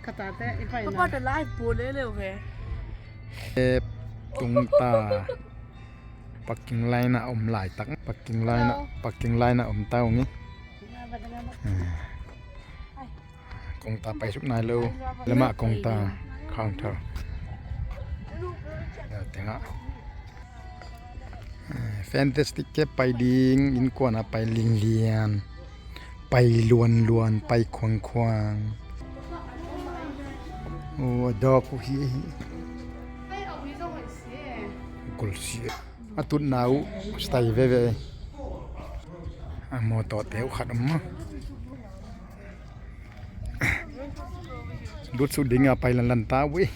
Papa the live bố lấy liều về. Tung ta parking line na lại tắc parking line na tao nghe công ta phải giúp này lâu là mà công ta counter tiếng ạ fantastic cái bay điên in quan à bay liên liên bay luồn luồn bay khoang khoang ô đó cũng hi Gulsia atut nau stay veve amo to teu khadam đút su dinga pai lan ta wi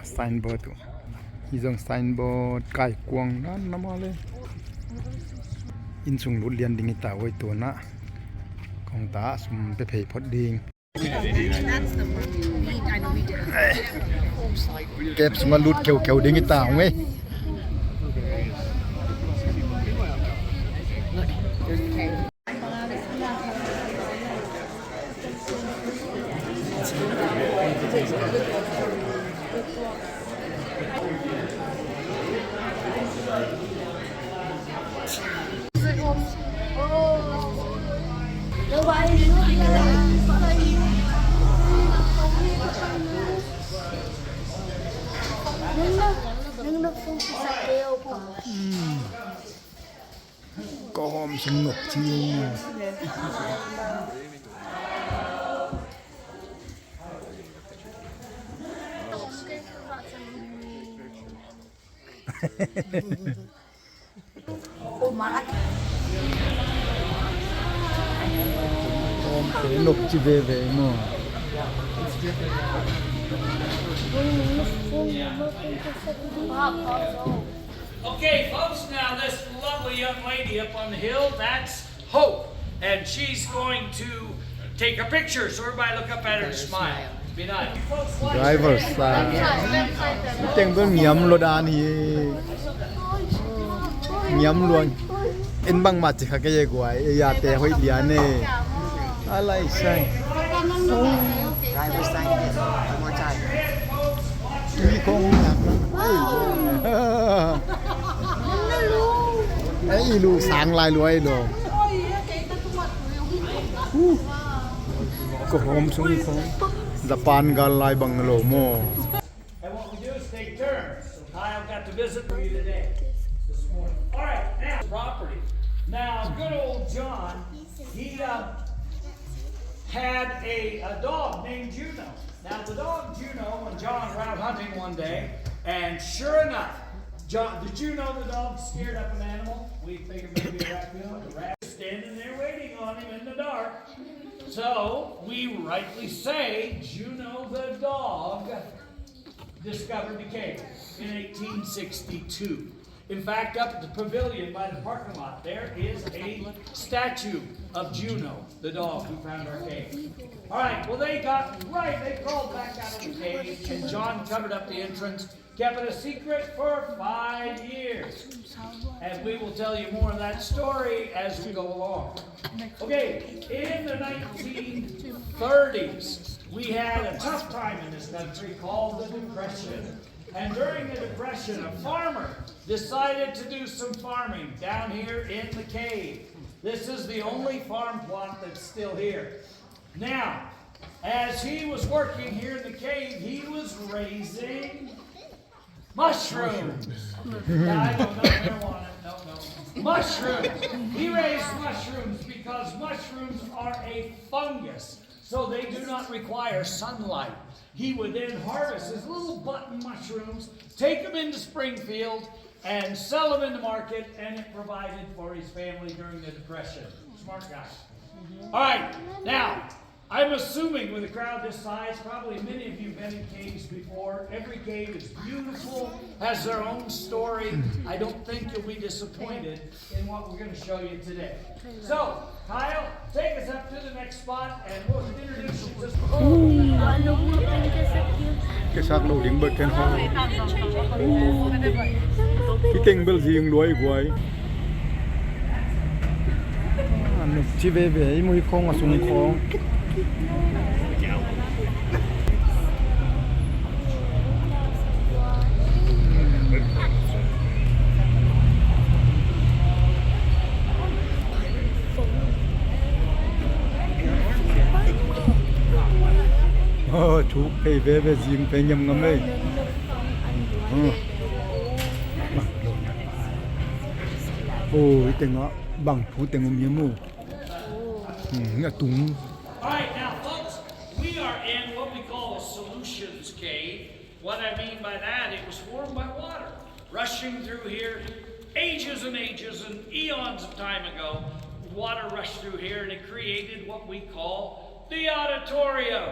signboard tu izong signboard kai kwang nan namale in sung lut lian ding ta wi tu na kong ta sum pe phei phot ding kẹp mà lút kiểu đến cái tàu ấy có hôm sung ngọc chiêu hôm thế nộp chi về mà Okay, folks, now this lovely young lady up on the hill, that's Hope. And she's going to take a picture, so everybody look up at her and smile. Be nice. driver side tiếng bên nhắm lo đàn hi nhắm luôn in băng mặt chỉ cái gì quái ya te hoi lian nè alai sai driver side one more time. tuy con ấy lu sáng lại luôn đồ có hôm xuống không Japan gal lại bằng lỗ mò. And what we do is take turns. So Kyle got to visit for you today, this morning. All right, now property. Now, good old John, he had a dog named Juno. Now, the dog Juno, when John was out hunting one day, and sure enough, John, did you know the dog scared up an animal? We figured maybe a raccoon. The rat was standing there waiting on him in the dark. So, we rightly say Juno the dog discovered the cave in 1862. In fact, up at the pavilion by the parking lot, there is a statue of Juno, the dog who found our cave. All right, well, they crawled back out of the cave, and John covered up the entrance, kept it a secret for 5 years. And we will tell you more of that story as we go along. Okay, in the 1930s, we had a tough time in this country called the Depression. And during the Depression, a farmer decided to do some farming down here in the cave. This is the only farm plot that's still here. Now, as he was working here in the cave, he was raising mushrooms. Now, I don't know marijuana. No. Mushrooms. He raised mushrooms because mushrooms are a fungus, so they do not require sunlight. He would then harvest his little button mushrooms, take them into Springfield, and sell them in the market, and it provided for his family during the Depression. Smart guy. All right, now, I'm assuming with a crowd this size, probably many of you have been in caves before. Every cave is beautiful, has their own story. I don't think you'll be disappointed in what we're going to show you today. So, Kyle, take us up to the next spot, and we'll introduce you to Cái xác lô điện bật trên hoa cái kênh bel riêng đuôi quay Chỉ về về mùi không mà sung không. Chú phải về về riêng phải nhầm ngâm đây. Ôi tiếng nó bằng phố tiếng ngâm miếng mù. Nghe tung. Alright, now folks, we are in what we call a solutions cave. What I mean by that, it was formed by water rushing through here ages and ages and eons of time ago. Water rushed through here and it created what we call the auditorium.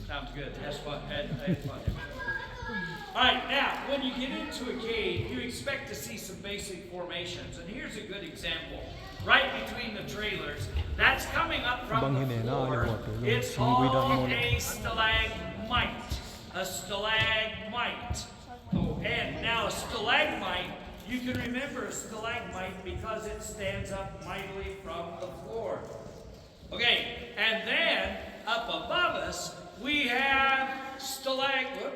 Sounds good. That's fun. That's fun. All right, now, when you get into a cave, you expect to see some basic formations. And here's a good example. Right between the trailers, that's coming up from the floor. It's called a stalagmite. A stalagmite. And now a stalagmite, you can remember a stalagmite because it stands up mightily from the floor. Okay, and then up above us, we have stalactites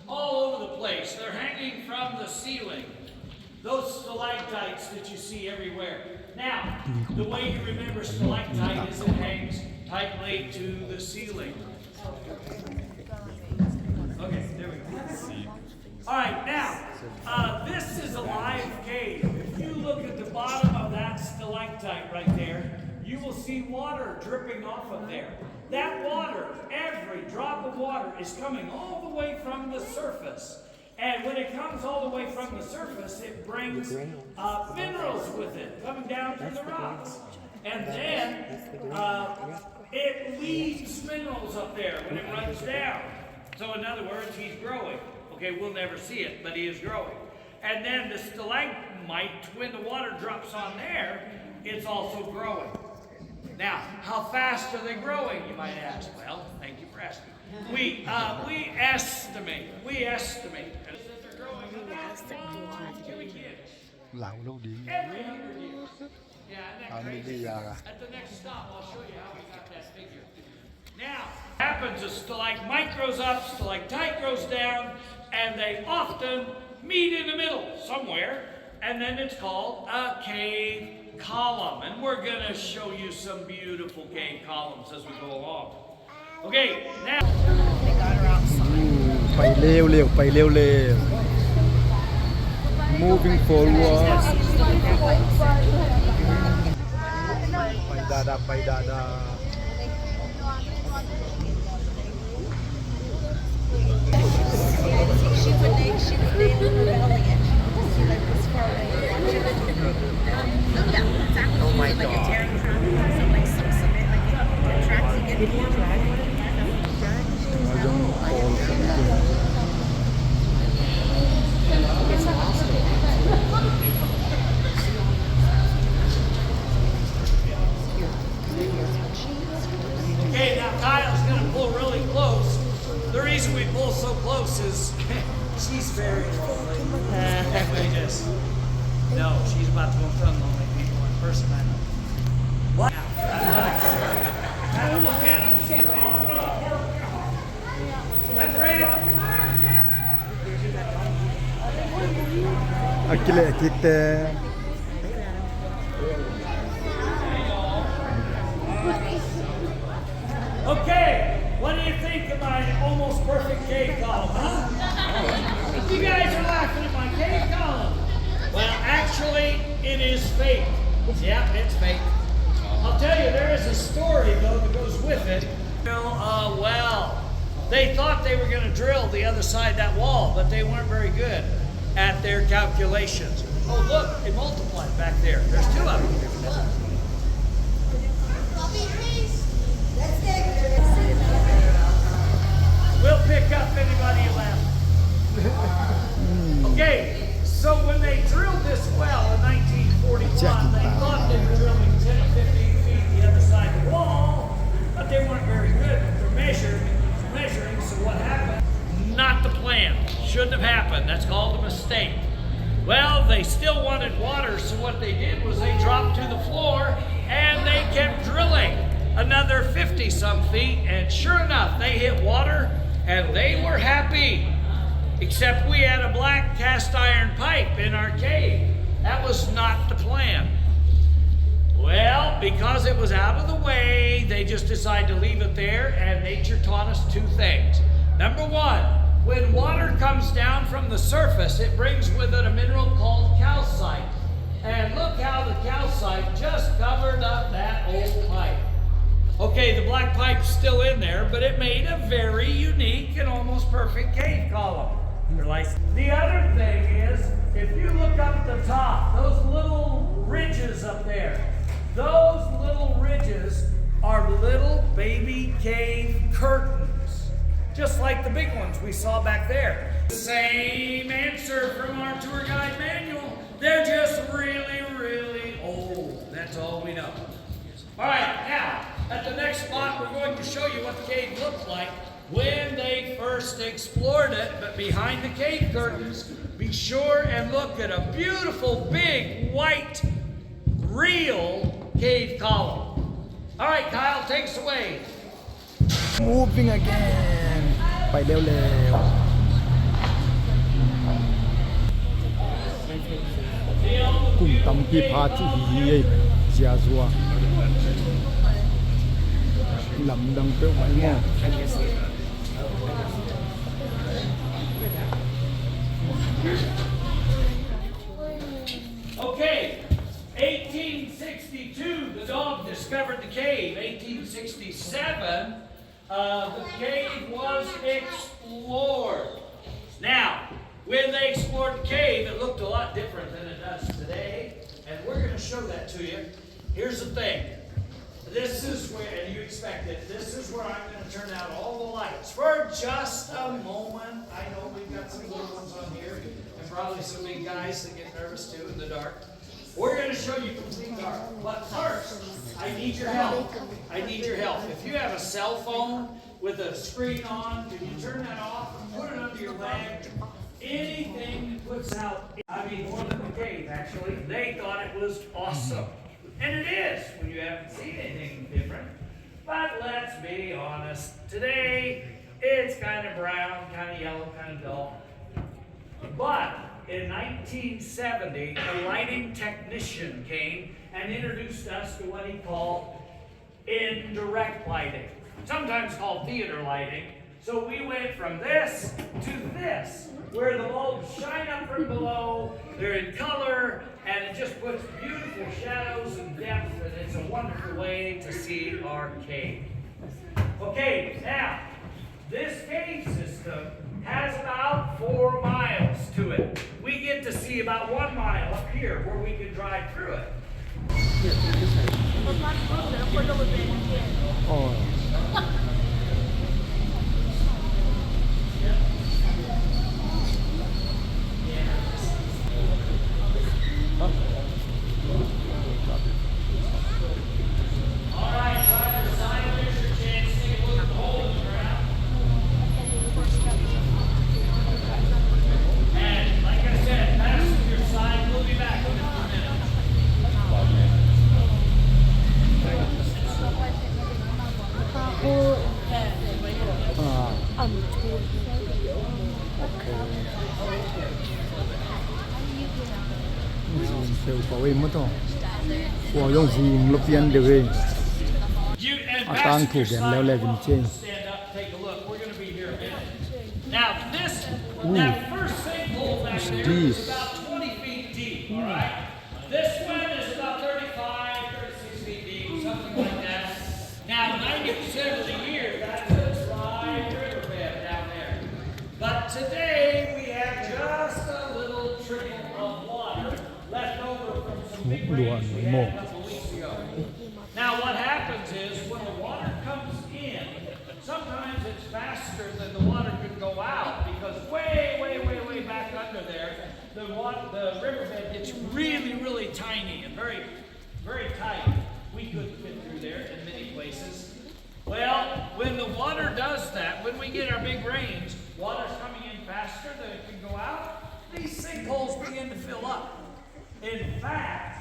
all over the place. They're hanging from the ceiling. Those stalactites that you see everywhere. Now, the way you remember stalactite is it hangs tightly to the ceiling. Okay, there we go. All right, now, this is a live cave. If you look at the bottom of that stalactite right there, you will see water dripping off of there. That water, every drop of water is coming all the way from the surface. And when it comes all the way from the surface, it brings minerals with it, coming down through the rocks. And then it leaves minerals up there when it runs down. So in other words, he's growing. Okay, we'll never see it, but he is growing. And then the stalagmite, when the water drops on there, it's also growing. Now, how fast are they growing, you might ask? Well, thank you for asking. We estimate that they're growing about cubic inch. Lão lâu đi. Every 100 years. Yeah, isn't that crazy? At the next stop, I'll show you how we got that figure. Now, what happens is stalagmite grows up, stalactite grows down, and they often meet in the middle somewhere, and then it's called a cave column. And we're going to show you some beautiful cave columns as we go along. Okay, now. They got her outside. ไปเร็วๆไปเร็วๆ moving forward ไปดาดาไปดาดา She would name rebellion. She like was far away watching it. Yeah, exactly. Oh my God. Like a tearing trap. So like some cement, like it tracks again. Did he drag? Okay, now Kyle's going to pull really close. The reason we pull so close is she's very lonely. And we just, no, she's about to go in front of lonely people in person. I know. What? Have a look at him. That's right. Akile akite. Okay, what do you think of my almost perfect cave column, huh? You guys are laughing at my cave column. Well, actually, it is fake. Yeah, it's fake. I'll tell you, there is a story, though, that goes with it. Well, they thought they were going to drill the other side of that wall, but they weren't very good at their calculations. Oh, look, it multiplied back there. There's two of them. We'll pick up anybody left. Okay, so when they drilled this well in 1941, they thought they were drilling 10 or 15 feet the other side of the wall, but they weren't very good at their measuring, so what happened? Not the plan. Shouldn't have happened. That's called a mistake. Well, they still wanted water, so what they did was they dropped to the floor and they kept drilling another 50-some feet, and sure enough, they hit water and they were happy. Except we had a black cast iron pipe in our cave. That was not the plan. Well, because it was out of the way, they just decided to leave it there, and nature taught us two things. Number one, when water comes down from the surface, it brings with it a mineral called calcite. And look how the calcite just covered up that old pipe. Okay, the black pipe's still in there, but it made a very unique and almost perfect cave column. The other thing is, if you look up at the top, those little ridges up there, those little ridges are little baby cave curtains, just like the big ones we saw back there. Same answer from our tour guide manual. They're just really, really old. That's all we know. All right, now, at the next spot, we're going to show you what the cave looked like when they first explored it. But behind the cave curtains, be sure and look at a beautiful, big, white, real cave column. All right, Kyle, take us away. Moving again ไปเร็วๆกุ้งตำพี่พาที่หีเจียซัวลำดังเป้าไว้ง่อ Okay, 1862, the dog discovered the cave. 1867, the cave was explored. Now, when they explored the cave, it looked a lot different than it does today, and we're going to show that to you. Here's the thing. This is where, and you expect it, this is where I'm going to turn out all the lights for just a moment. I know we've got some little ones on here, and probably some big guys that get nervous too in the dark. We're going to show you complete dark. But first, I need your help. I need your help. If you have a cell phone with a screen on, can you turn that off and put it under your leg? Anything that puts out, more than the cave, actually. They thought it was awesome. And it is, when you haven't seen anything different. But let's be honest. Today, it's kind of brown, kind of yellow, kind of dull. But in 1970, a lighting technician came and introduced us to what he called indirect lighting, sometimes called theater lighting. So we went from this to this, where the bulbs shine up from below, they're in color, and it just puts beautiful shadows and depth, and it's a wonderful way to see our cave. Okay, now, this cave system has about 4 miles to it. We get to see about 1 mile up here where we can drive through it. Oh. Sêu có ấy mất rồi. Của用gì lúc tiền được ấy. Tăng thủ biển leo leo bên trên. Now that first sinkhole back there is about 20 feet deep, all right? This one is about 35, 36 feet deep, something like that. Now 90% of the year, that's a dry riverbed down there. But today we have just a little trickle of water left over from some big rains we had a couple weeks ago. Now what happens is when the water comes in, sometimes it's faster than the water could go out because way back under there, the riverbed gets really, really tiny and very, very tight. We couldn't fit through there in many places. Well, when the water does that, when we get our big rains, water's coming in faster than it can go out, these sinkholes begin to fill up. In fact,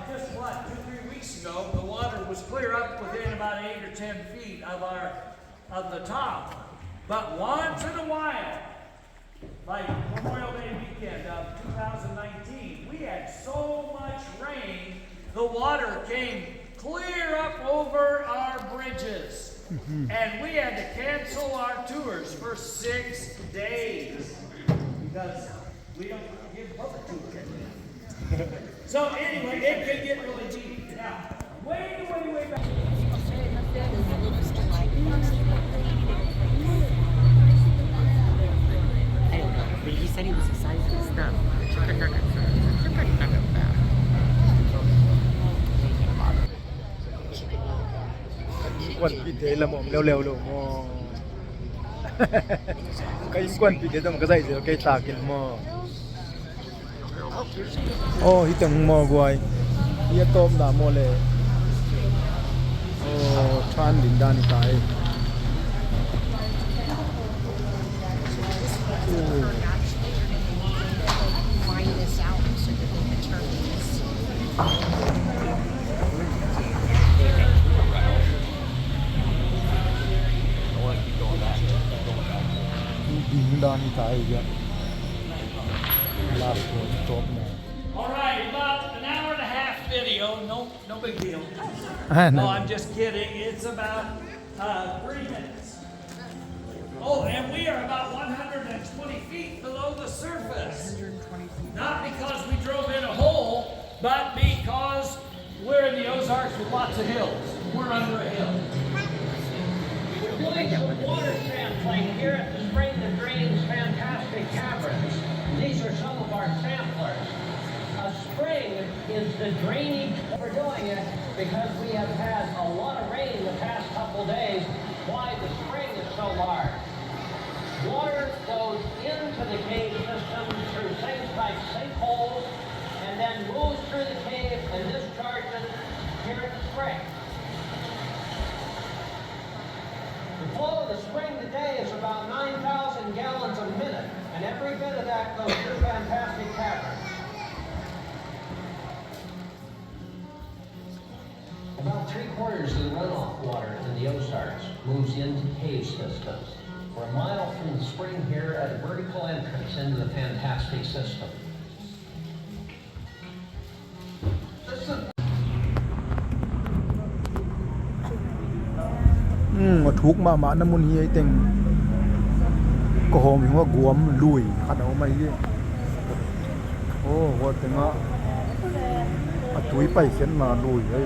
just 2-3 weeks ago, the water was clear up within about 8 or 10 feet of the top. But once in a while, like Memorial Day weekend of 2019, we had so much rain, the water came clear up over our bridges. And we had to cancel our tours for 6 days because we don't give public tours. So anyway, it can get really deep. Now, way back. I don't know, but he said he was the size of the stuff. Chicken nuggets are chicken nugget back. กวนปิดเทละหม่อมเร็วๆลูกหมอใครกวนปิดเทต้องก็ใส่เสือใครตากินหมอโอ้ฮิตังหมอกวยเฮียต้มดาโมเลยโอ้ชานดินดานิตายโอ้ Line this out so that they can turn this. ดินดานิตายอีกลาโคตบแน่ All right, about an hour and a half video. No big deal. นั่น No, I'm just kidding. It's about 3 minutes. Oh, and we are about 120 feet below the surface. Not because we drove in a hole, but because we're in the Ozarks with lots of hills. We're under a hill. We're doing some water sampling here at the Spring that Drains fantastic caverns. These are some of our samplers. A spring is the drainage. We're doing it because we have had a lot of rain the past couple days. Why the spring is so large. Water goes into the cave system through things like sinkholes and then moves through the cave and discharges here at the spring. The flow of the spring today is about 9,000 gallons a minute, and every bit of that goes through fantastic caverns. About 3/4 of the runoff water in the Ozarks moves into cave systems. We're a mile from the spring here at a vertical entrance into the fantastic system. มาทุกมาหมาน้ำมันเฮียเต็งก็หอมถึงว่ากวมลุยขัดเอามาเฮียโอ้ว่าแต่งอ่ะถุยไปเส้นมาลุยเฮ้ย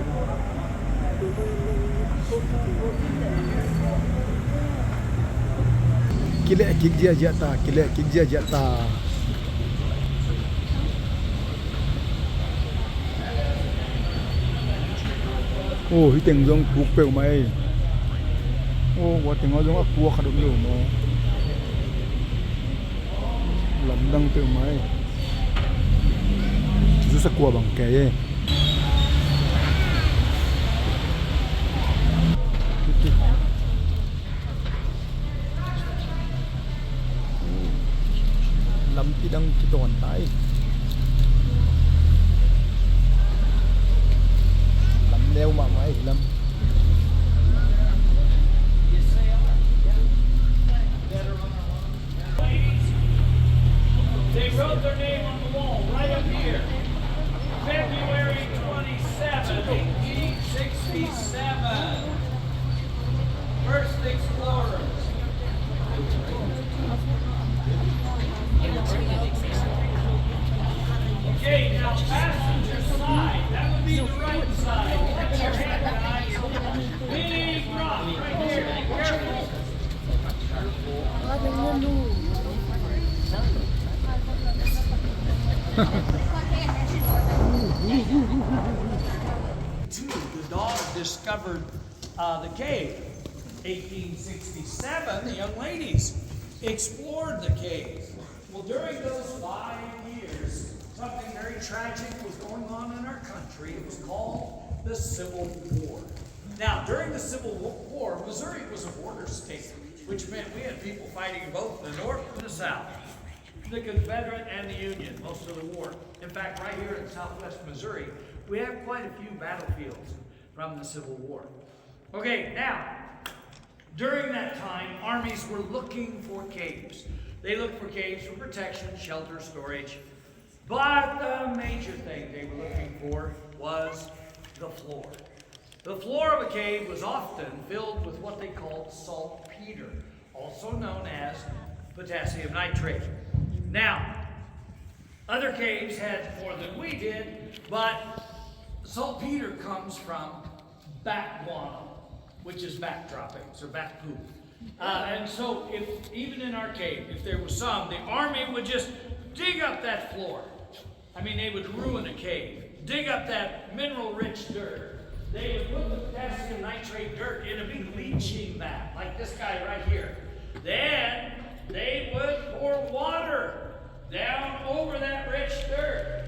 กิเลกิกเจียเจียตากิเลกิกเจียเจียตาโอ้ที่เต็งจงถูกเปลวไหมโอ้ว่าแต่งเอาจงว่ากัวขนมอยู่เนาะหลำดังเปลวไหมจะสักกัวบังแกลำที่ดังที่ตอนตายลำเร็วมาไหมลำThey wrote their name on the wall right up here. February 27, 1867. First explorers. Okay, now passenger side. That would be the right side. Watch your head, guys. Big rock right here. Careful. The daughter discovered the cave. 1867, the young ladies explored the cave. Well, during those 5 years, something very tragic was going on in our country. It was called the Civil War. Now, during the Civil War, Missouri was a border state, which meant we had people fighting both the North and the South. the Confederate and the Union, most of the war. In fact, right here in southwest Missouri, we have quite a few battlefields from the Civil War. Okay, now, during that time, armies were looking for caves. They looked for caves for protection, shelter, storage. But the major thing they were looking for was the floor. The floor of a cave was often filled with what they called saltpeter, also known as potassium nitrate. Now, other caves had more than we did, but saltpeter comes from bat guano, which is bat droppings or bat poop. And so even in our cave, if there was some, the army would just dig up that floor. I mean, they would ruin a cave. Dig up that mineral-rich dirt. They would put the potassium nitrate dirt in a big leaching vat, like this guy right here. Then they would pour water down over that rich dirt.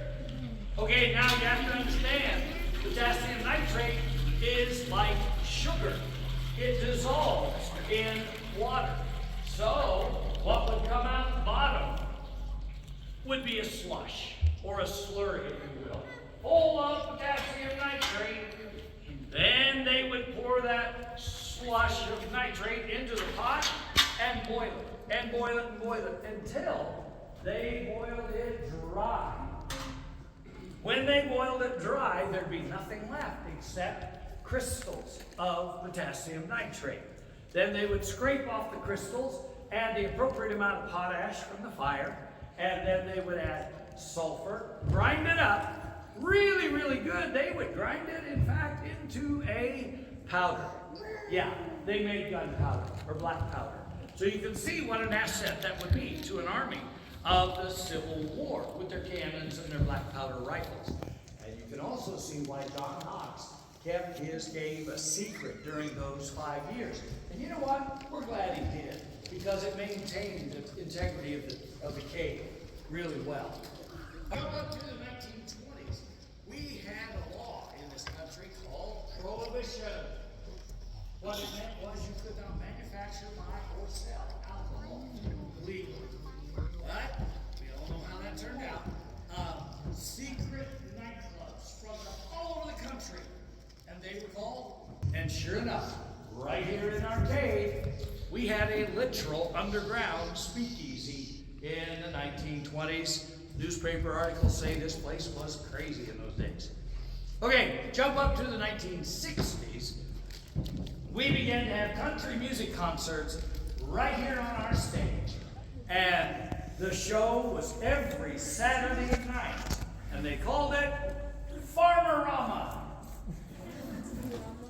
Okay, now you have to understand, potassium nitrate is like sugar. It dissolves in water. So what would come out the bottom would be a slush, or a slurry, if you will, full of potassium nitrate. Then they would pour that slush of nitrate into the pot and boil it, and boil it, and boil it, until they boiled it dry. When they boiled it dry, there'd be nothing left except crystals of potassium nitrate. Then they would scrape off the crystals, add the appropriate amount of potash from the fire, and then they would add sulfur, grind it up, really, really good. They would grind it, in fact, into a powder. Yeah, they made gunpowder, or black powder. So you can see what an asset that would be to an army of the Civil War with their cannons and their black powder rifles. And you can also see why John Knox kept his cave a secret during those 5 years. And you know what? We're glad he did, because it maintained the integrity of the cave really well. Up to the 1920s, we had a law in this country called Prohibition. What it meant was you could not manufacture, buy, or sell alcohol legally. But we all know how that turned out. Secret nightclubs sprung up all over the country, and they were called. And sure enough, right here in our cave, we had a literal underground speakeasy in the 1920s. Newspaper articles say this place was crazy in those days. Okay, jump up to the 1960s. We began to have country music concerts right here on our stage. And the show was every Saturday night. And they called it Farmerama.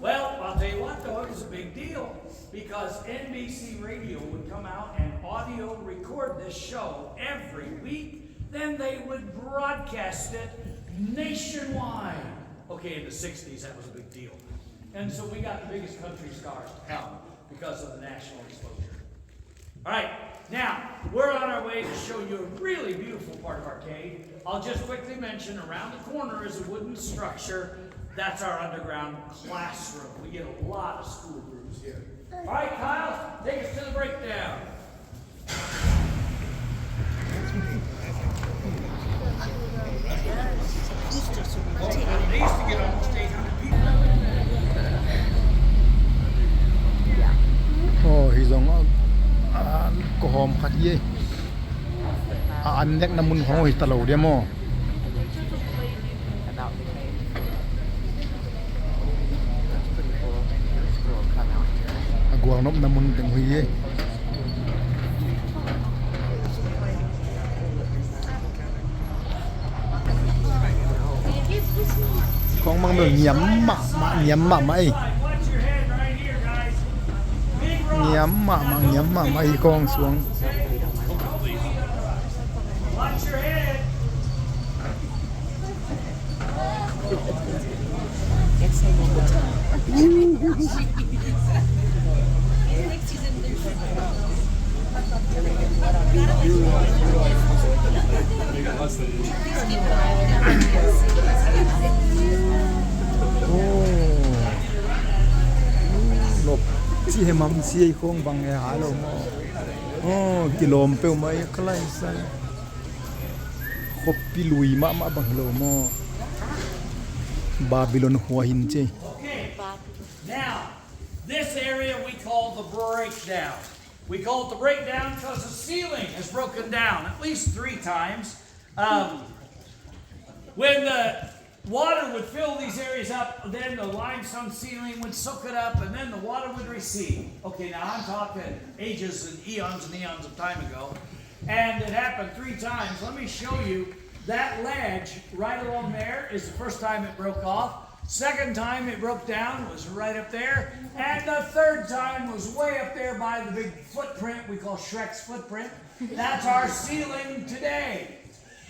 Well, I'll tell you what though, it was a big deal, because NBC Radio would come out and audio record this show every week. Then they would broadcast it nationwide. Okay, in the 60s, that was a big deal. And so we got the biggest country stars in town because of the national exposure. All right, now, we're on our way to show you a really beautiful part of our cave. I'll just quickly mention, around the corner is a wooden structure. That's our underground classroom. We get a lot of school groups here. All right, Kyle, take us to the breakdown. They used to get almost 800 people. Oh, hizong ko hom khat ye. An nek namun hong hi talo dia mo. About the cave. That's pretty cool. There's a squirrel come out here. Agwang nop namun teng hui ye. Con mang được nhắm mạ mày nhắm mạ mày con xuống lộp chi hem mắm chi không bằng ngày há lộp kilom peu mấy cái này kopi lui ma bang lo mo Babylon hua hin che. Okay, now, this area we call the breakdown. We call it the breakdown because the ceiling has broken down at least 3 times. When the water would fill these areas up, then the limestone ceiling would soak it up, and then the water would recede. Okay, now I'm talking ages and eons of time ago. And it happened 3 times. Let me show you. That ledge right along there is the first time it broke off. Second time it broke down was right up there. And the third time was way up there by the big footprint we call Shrek's footprint. That's our ceiling today.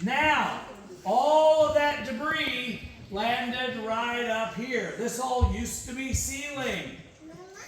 Now, all of that debris landed right up here. This all used to be ceiling.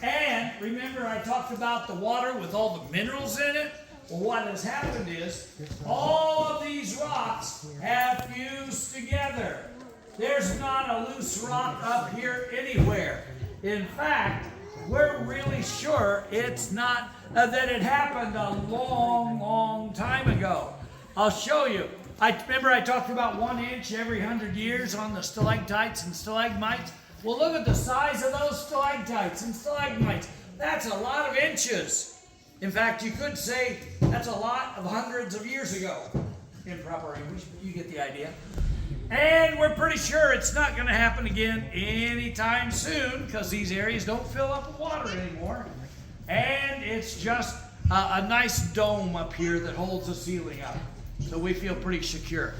And remember I talked about the water with all the minerals in it? Well, what has happened is all of these rocks have fused together. There's not a loose rock up here anywhere. In fact, we're really sure it's not, that it happened a long time ago. I'll show you. Remember I talked about 1 inch every 100 years on the stalactites and stalagmites? Well, look at the size of those stalactites and stalagmites. That's a lot of inches. In fact, you could say that's a lot of hundreds of years ago. Improper English, but you get the idea. And we're pretty sure it's not going to happen again anytime soon because these areas don't fill up with water anymore. And it's just a nice dome up here that holds the ceiling up. So we feel pretty secure.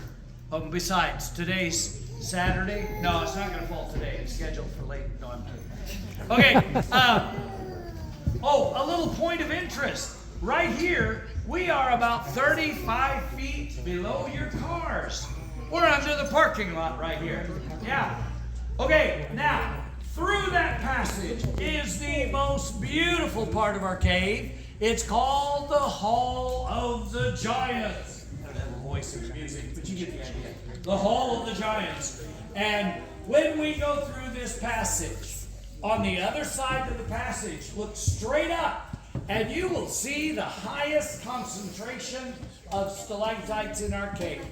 Besides, today's Saturday. No, it's not going to fall today. It's scheduled for late. No, I'm kidding. Okay. Oh, a little point of interest. Right here, we are about 35 feet below your cars. We're under the parking lot right here. Yeah. Okay, now, through that passage is the most beautiful part of our cave. It's called the Hall of the Giants. I don't have a voice in music, but you get the idea. The Hall of the Giants. And when we go through this passage, on the other side of the passage, look straight up, and you will see the highest concentration of stalactites in our cave.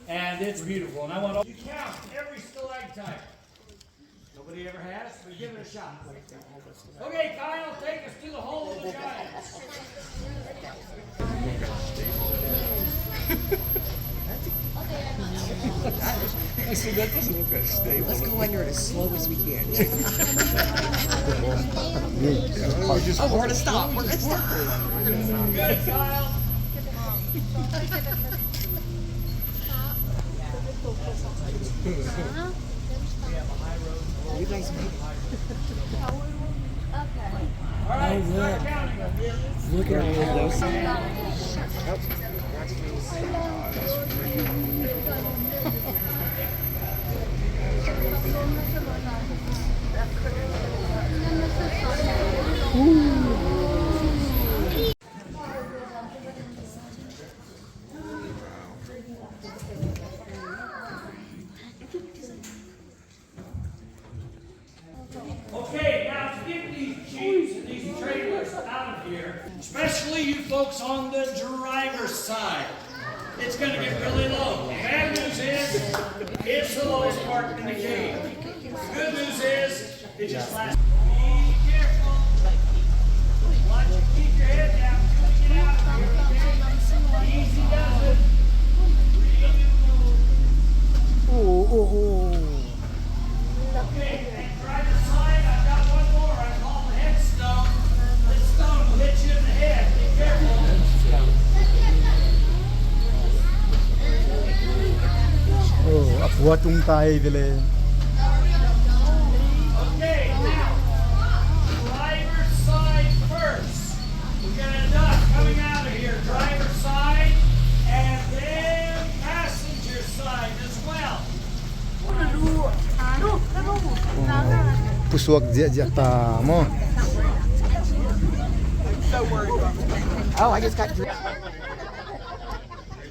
And it's beautiful. And I want to count every stalactite. Nobody ever has? But give it a shot. Okay, Kyle, take us to the Hall of the Giants. I said, that doesn't look that stable. Let's go under it as slow as we can. Oh, We're gonna stop. We're gonna stop. Good, Kyle. You guys made it. All right, start counting them here. Look at all those. Okay, now to get these jeeps and these trailers out of here, especially you folks on the driver's side, it's going to get really low. The bad news is, it's the lowest part in the cave. The good news is, it just lasts. Be careful. Watch it, keep your head down until we get out of here. Easy does it. Okay, and driver's side, I've got one more. I call the headstone. This stone will hit you in the head. Be careful. Oh, apua tung tai dile. Okay, now, driver's side first. We're going to duck coming out of here. Driver's side, and then passenger side as well. Pusuak dia ta mo. Oh, I just got.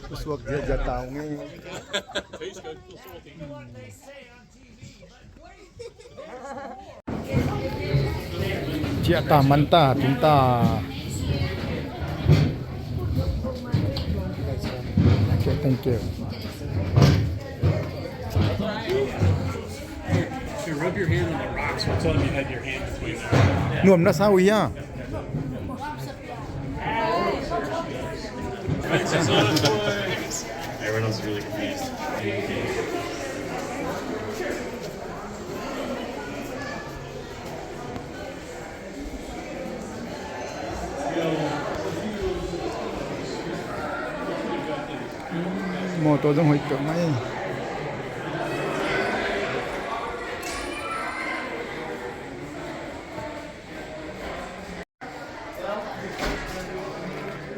Pusuak dia ta ngi. What they say on TV, but Dia ta manta tung ta. Okay, thank you. rub your hand on the rocks. We'll tell them you had your hand between there. นวมนะซาวิยา Everyone else is really confused. โมตัวต้องหอยเกิดไหม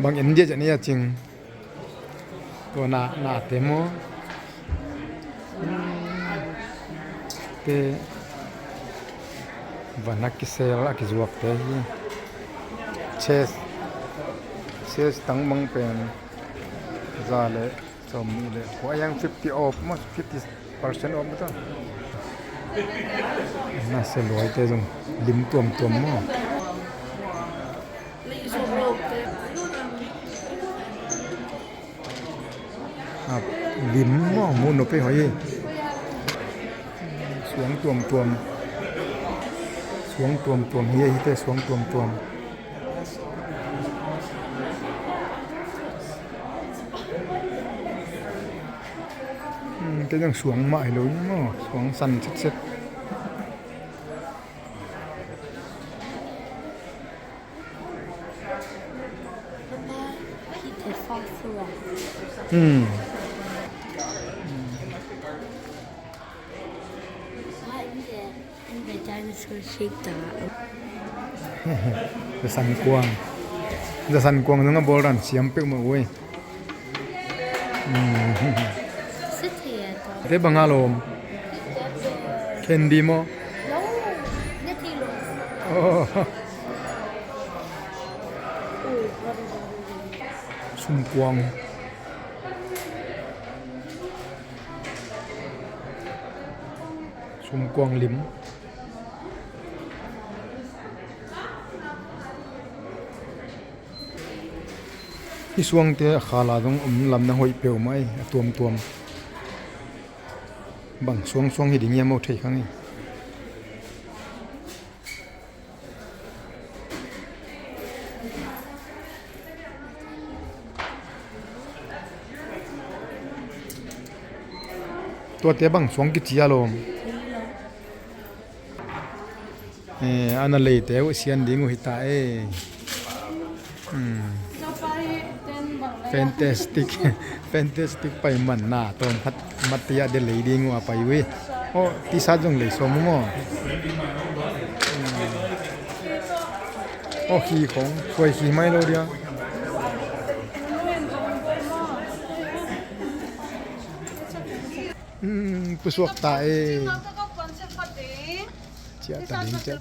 บางเอ็นเยอะจะเนี่ยจริงตัวหนาเต็มมั้งแต่วันนักกิเซลอากิจวักเตยเชสตั้งบังเป็นซาเลยสมนี่เลยหัวยัง50 off มั้ง50% off มั้งจ้ะน่าเสียรวยแต่จงลิมตัวมั้งครับลิมมั้งมูนไปหอยสวงตัวสวงตัวเฮียแต่สวงตัวก็ยังสวงใหม่เลยมั้งสวงสั่นเซ็ตจะสั่นกวางต้องกับโบราณเสียมเป๊กมาเว้ยเด็บบังอาลมเคนดีมั้งสุ่มกวางลิมที่สวงเตะขาลาต้องลำน้ำหอยเปียวไหมตัวบังสวงหิดิเงียมเอาเทครั้งนี้ตัวเตะบังสวงกิจยาลมอันนั้นเลยเตะเสียนดิ้งหัวตาfantastic ไปมันหน้าตอนพัดมัตยาเดลีดิ้งว่าไปเว้ยโอ้ที่ซาจงเลยสมมโอ้ขี่ของช่วยขี่ไม่รู้เดียวผู้สวกตาเจียตาดิ้งเจ็บ